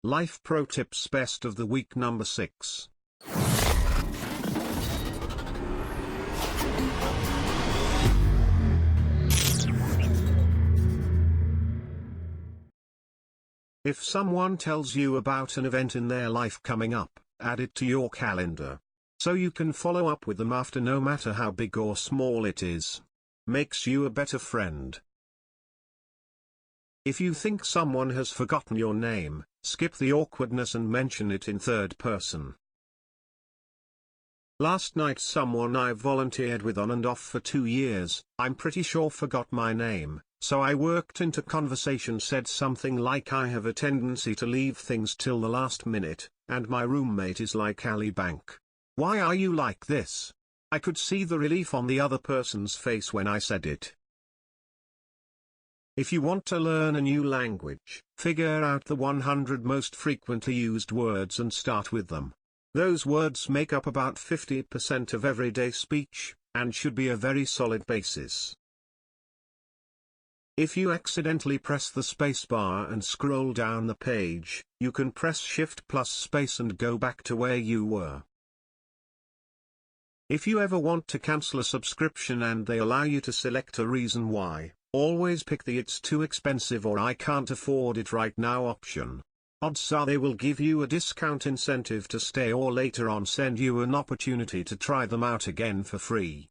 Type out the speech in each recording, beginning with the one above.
Life Pro Tips Best of the Week number 6. If someone tells you about an event in their life coming up, add it to your calendar, so you can follow up with them after, no matter how big or small it is. Makes you a better friend. If you think someone has forgotten your name, skip the awkwardness and mention it in third person. Last night someone I volunteered with on and off for 2 years, I'm pretty sure forgot my name, so I worked into conversation, said something like, I have a tendency to leave things till the last minute, and my roommate is like Ali Bank. Why are you like this? I could see the relief on the other person's face when I said it. If you want to learn a new language, figure out the 100 most frequently used words and start with them. Those words make up about 50% of everyday speech, and should be a very solid basis. If you accidentally press the spacebar and scroll down the page, you can press Shift plus space and go back to where you were. If you ever want to cancel a subscription and they allow you to select a reason why, always pick the "it's too expensive" or "I can't afford it right now" option. Odds are they will give you a discount incentive to stay, or later on send you an opportunity to try them out again for free.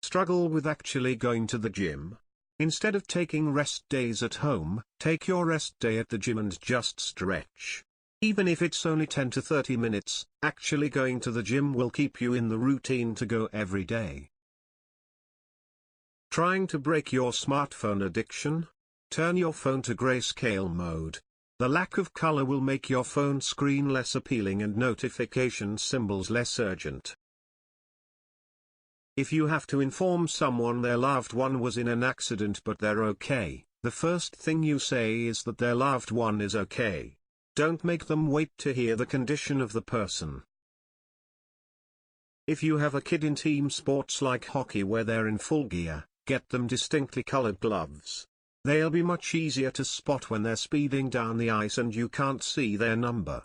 Struggle with actually going to the gym? Instead of taking rest days at home, take your rest day at the gym and just stretch. Even if it's only 10 to 30 minutes, actually going to the gym will keep you in the routine to go every day. Trying to break your smartphone addiction? Turn your phone to grayscale mode. The lack of color will make your phone screen less appealing and notification symbols less urgent. If you have to inform someone their loved one was in an accident but they're okay, the first thing you say is that their loved one is okay. Don't make them wait to hear the condition of the person. If you have a kid in team sports like hockey where they're in full gear, get them distinctly colored gloves. They'll be much easier to spot when they're speeding down the ice and you can't see their number.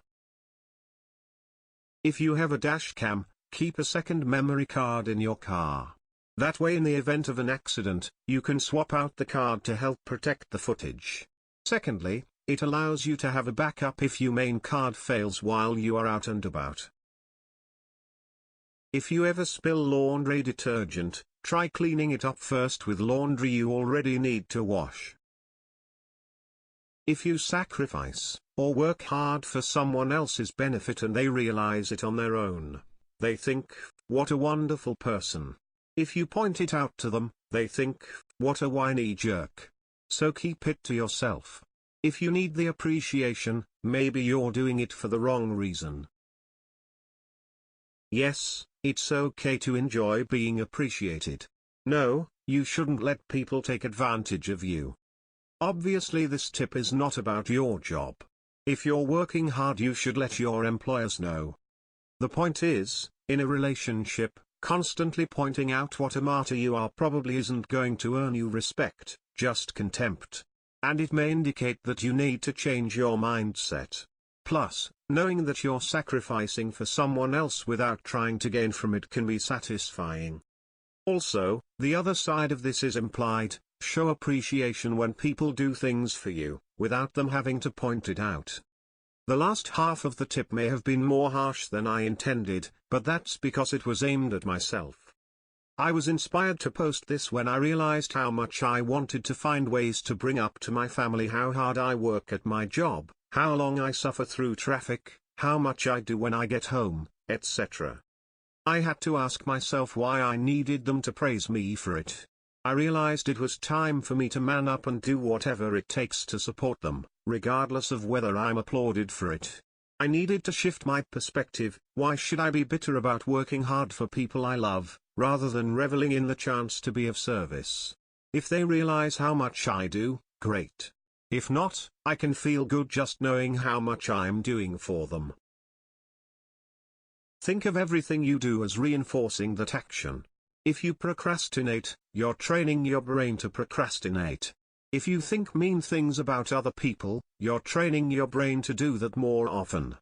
If you have a dash cam, keep a second memory card in your car. That way, in the event of an accident, you can swap out the card to help protect the footage. Secondly, it allows you to have a backup if your main card fails while you are out and about. If you ever spill laundry detergent, try cleaning it up first with laundry you already need to wash. If you sacrifice, or work hard for someone else's benefit and they realize it on their own, they think, what a wonderful person. If you point it out to them, they think, what a whiny jerk. So keep it to yourself. If you need the appreciation, maybe you're doing it for the wrong reason. Yes, it's okay to enjoy being appreciated. No, you shouldn't let people take advantage of you. Obviously, this tip is not about your job. If you're working hard, you should let your employers know. The point is, in a relationship, constantly pointing out what a martyr you are probably isn't going to earn you respect, just contempt. And it may indicate that you need to change your mindset. Plus, knowing that you're sacrificing for someone else without trying to gain from it can be satisfying. Also, the other side of this is implied: show appreciation when people do things for you, without them having to point it out. The last half of the tip may have been more harsh than I intended, but that's because it was aimed at myself. I was inspired to post this when I realized how much I wanted to find ways to bring up to my family how hard I work at my job, how long I suffer through traffic, how much I do when I get home, etc. I had to ask myself why I needed them to praise me for it. I realized it was time for me to man up and do whatever it takes to support them, regardless of whether I'm applauded for it. I needed to shift my perspective. Why should I be bitter about working hard for people I love, rather than reveling in the chance to be of service? If they realize how much I do, great. If not, I can feel good just knowing how much I'm doing for them. Think of everything you do as reinforcing that action. If you procrastinate, you're training your brain to procrastinate. If you think mean things about other people, you're training your brain to do that more often.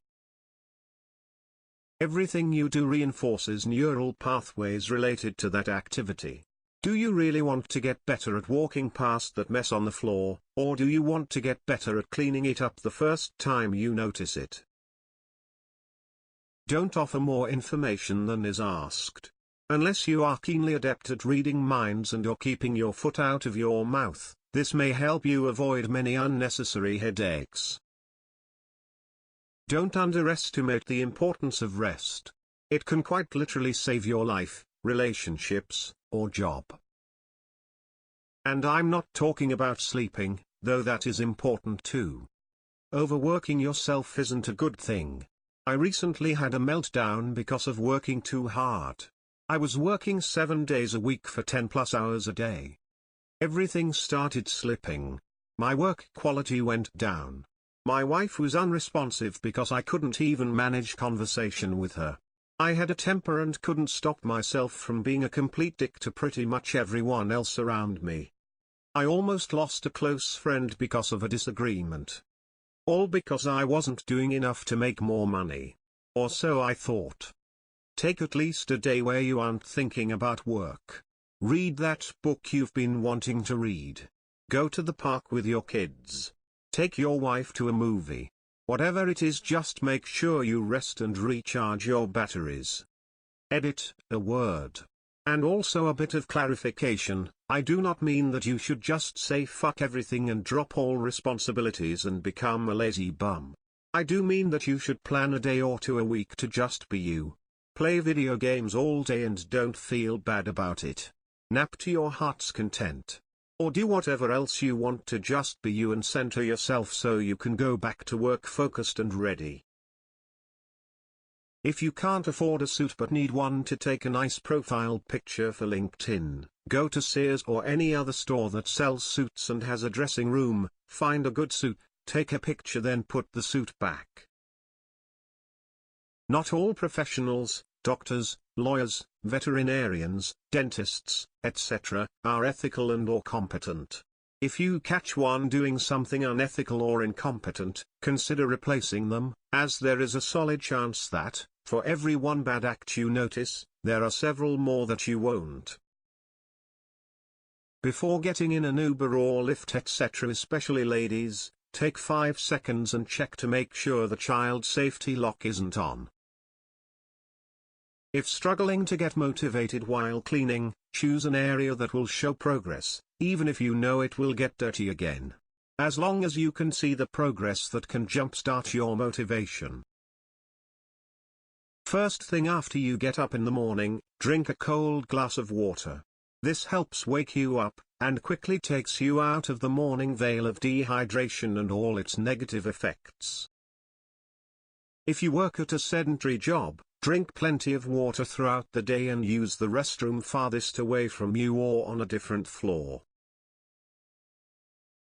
Everything you do reinforces neural pathways related to that activity. Do you really want to get better at walking past that mess on the floor, or do you want to get better at cleaning it up the first time you notice it? Don't offer more information than is asked. Unless you are keenly adept at reading minds and you're keeping your foot out of your mouth, this may help you avoid many unnecessary headaches. Don't underestimate the importance of rest. It can quite literally save your life, relationships, or job. And I'm not talking about sleeping, though that is important too. Overworking yourself isn't a good thing. I recently had a meltdown because of working too hard. I was working 7 days a week for 10+ hours a day. Everything started slipping. My work quality went down. My wife was unresponsive because I couldn't even manage conversation with her. I had a temper and couldn't stop myself from being a complete dick to pretty much everyone else around me. I almost lost a close friend because of a disagreement. All because I wasn't doing enough to make more money. Or so I thought. Take at least a day where you aren't thinking about work. Read that book you've been wanting to read. Go to the park with your kids. Take your wife to a movie. Whatever it is, just make sure you rest and recharge your batteries. Edit a word. And also a bit of clarification, I do not mean that you should just say fuck everything and drop all responsibilities and become a lazy bum. I do mean that you should plan a day or two a week to just be you. Play video games all day and don't feel bad about it. Nap to your heart's content. Or do whatever else you want to just be you and center yourself so you can go back to work focused and ready. If you can't afford a suit but need one to take a nice profile picture for LinkedIn, go to Sears or any other store that sells suits and has a dressing room, find a good suit, take a picture, then put the suit back. Not all professionals, doctors, lawyers, veterinarians, dentists, etc., are ethical and/or competent. If you catch one doing something unethical or incompetent, consider replacing them, as there is a solid chance that, for every one bad act you notice, there are several more that you won't. Before getting in an Uber or Lyft, etc., especially ladies, take 5 seconds and check to make sure the child safety lock isn't on. If struggling to get motivated while cleaning, choose an area that will show progress, even if you know it will get dirty again. As long as you can see the progress, that can jumpstart your motivation. First thing after you get up in the morning, drink a cold glass of water. This helps wake you up, and quickly takes you out of the morning veil of dehydration and all its negative effects. If you work at a sedentary job, drink plenty of water throughout the day and use the restroom farthest away from you or on a different floor.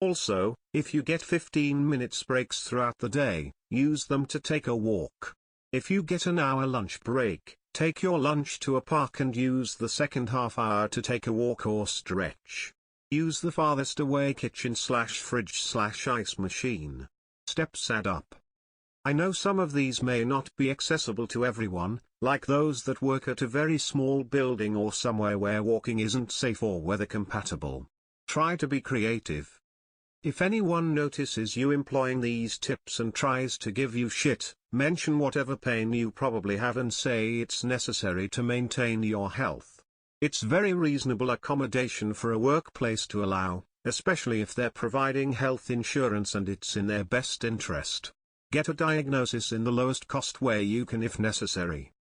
Also, if you get 15 minutes breaks throughout the day, use them to take a walk. If you get an hour lunch break, take your lunch to a park and use the second half hour to take a walk or stretch. Use the farthest away kitchen/fridge/ice machine. Steps add up. I know some of these may not be accessible to everyone, like those that work at a very small building or somewhere where walking isn't safe or weather compatible. Try to be creative. If anyone notices you employing these tips and tries to give you shit, mention whatever pain you probably have and say it's necessary to maintain your health. It's very reasonable accommodation for a workplace to allow, especially if they're providing health insurance and it's in their best interest. Get a diagnosis in the lowest cost way you can if necessary.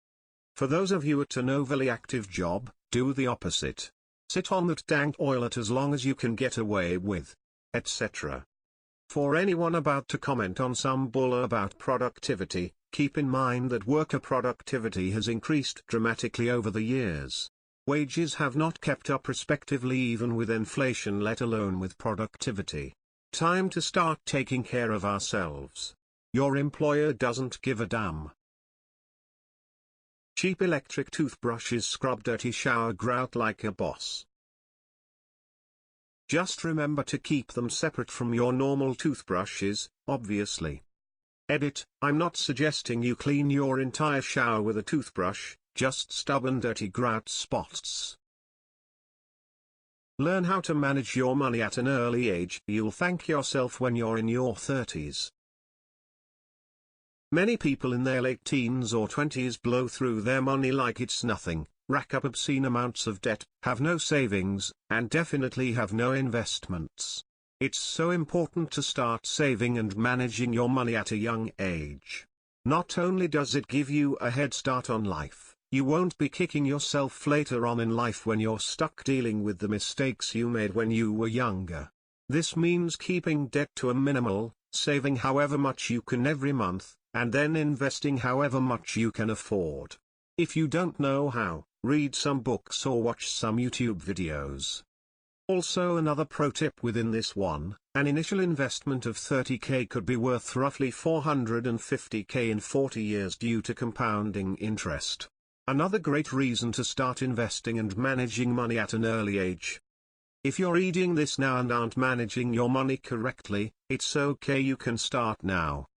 For those of you at an overly active job, do the opposite. Sit on that dank toilet as long as you can get away with, etc. For anyone about to comment on some bull about productivity, keep in mind that worker productivity has increased dramatically over the years. Wages have not kept up respectively even with inflation, let alone with productivity. Time to start taking care of ourselves. Your employer doesn't give a damn. Cheap electric toothbrushes scrub dirty shower grout like a boss. Just remember to keep them separate from your normal toothbrushes, obviously. Edit: I'm not suggesting you clean your entire shower with a toothbrush, just stubborn dirty grout spots. Learn how to manage your money at an early age. You'll thank yourself when you're in your 30s. Many people in their late teens or 20s blow through their money like it's nothing, rack up obscene amounts of debt, have no savings, and definitely have no investments. It's so important to start saving and managing your money at a young age. Not only does it give you a head start on life, you won't be kicking yourself later on in life when you're stuck dealing with the mistakes you made when you were younger. This means keeping debt to a minimal, saving however much you can every month, and then investing however much you can afford. If you don't know how, read some books or watch some YouTube videos. Also, another pro tip within this one, an initial investment of $30,000 could be worth roughly $450,000 in 40 years due to compounding interest. Another great reason to start investing and managing money at an early age. If you're reading this now and aren't managing your money correctly, it's okay, you can start now.